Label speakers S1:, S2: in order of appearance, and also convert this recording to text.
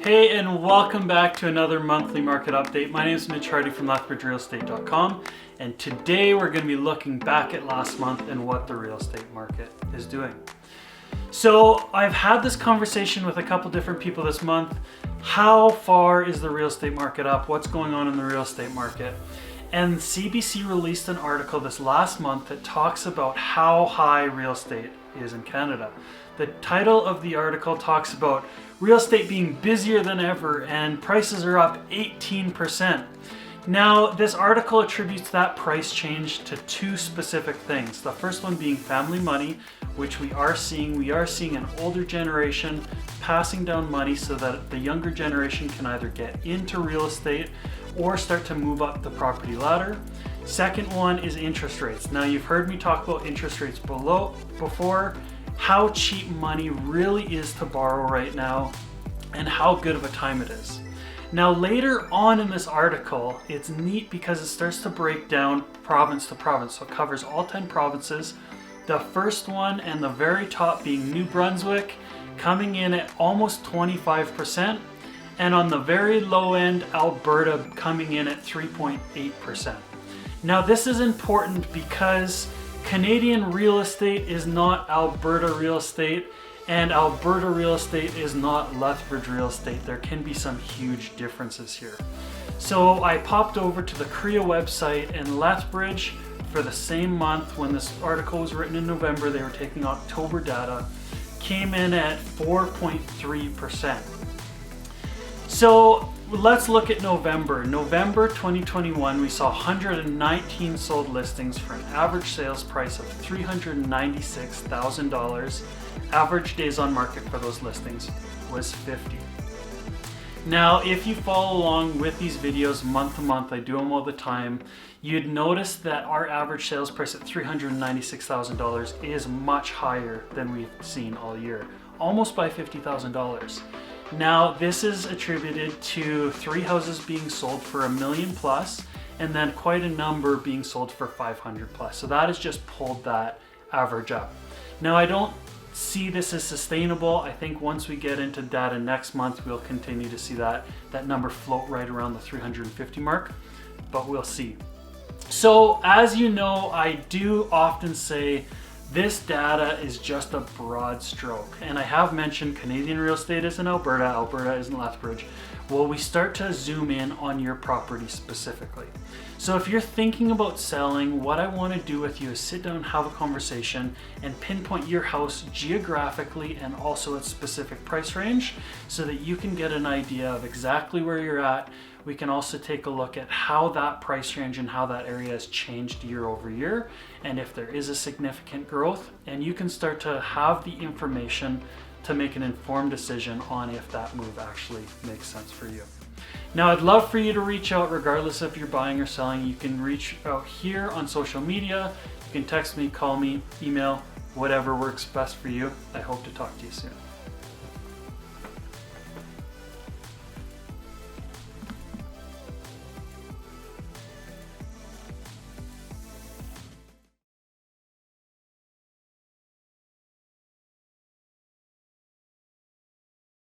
S1: Hey, and welcome back to another monthly market update. My name is Mitch Hardy from LethbridgeRealEstate.com, and today we're going to be looking back at last month and what the real estate market is doing. So I've had this conversation with a couple different people this month. How far is the real estate market up? What's going on in the real estate market? And CBC released an article this last month that talks about how high real estate is in Canada. The title of the article talks about real estate being busier than ever and prices are up 18%. Now, this article attributes that price change to two specific things. The first one being family money, which we are seeing. We are seeing an older generation passing down money so that the younger generation can either get into real estate or start to move up the property ladder. Second one is interest rates. Now, you've heard me talk about interest rates before, how cheap money really is to borrow right now and how good of a time it is. Now, later on in this article, it's neat because it starts to break down province to province. So it covers all 10 provinces. The first one and the very top being New Brunswick, coming in at almost 25%. And on the very low end, Alberta coming in at 3.8%. Now, this is important because Canadian real estate is not Alberta real estate, and Alberta real estate is not Lethbridge real estate. There can be some huge differences here. So I popped over to the CREA website, and Lethbridge, for the same month when this article was written in November, they were taking October data, came in at 4.3%. So let's look at November. November 2021, we saw 119 sold listings for an average sales price of $396,000. Average days on market for those listings was 50. Now, if you follow along with these videos month to month, I do them all the time, you'd notice that our average sales price at $396,000 is much higher than we've seen all year, almost by $50,000. Now, this is attributed to 3 houses being sold for $1 million plus, and then quite a number being sold for 500 plus. So that has just pulled that average up. Now, I don't see this as sustainable. I think once we get into data next month, we'll continue to see that number float right around the 350 mark, but we'll see. So as you know, I do often say this data is just a broad stroke, and I have mentioned Canadian real estate is in Alberta, Alberta is in Lethbridge. Well, we start to zoom in on your property specifically. So if you're thinking about selling, what I want to do with you is sit down and have a conversation and pinpoint your house geographically and also its specific price range so that you can get an idea of exactly where you're at. We can also take a look at how that price range and how that area has changed year over year, and if there is a significant growth, and you can start to have the information to make an informed decision on if that move actually makes sense for you. Now, I'd love for you to reach out regardless if you're buying or selling. You can reach out here on social media. You can text me, call me, email, whatever works best for you. I hope to talk to you soon.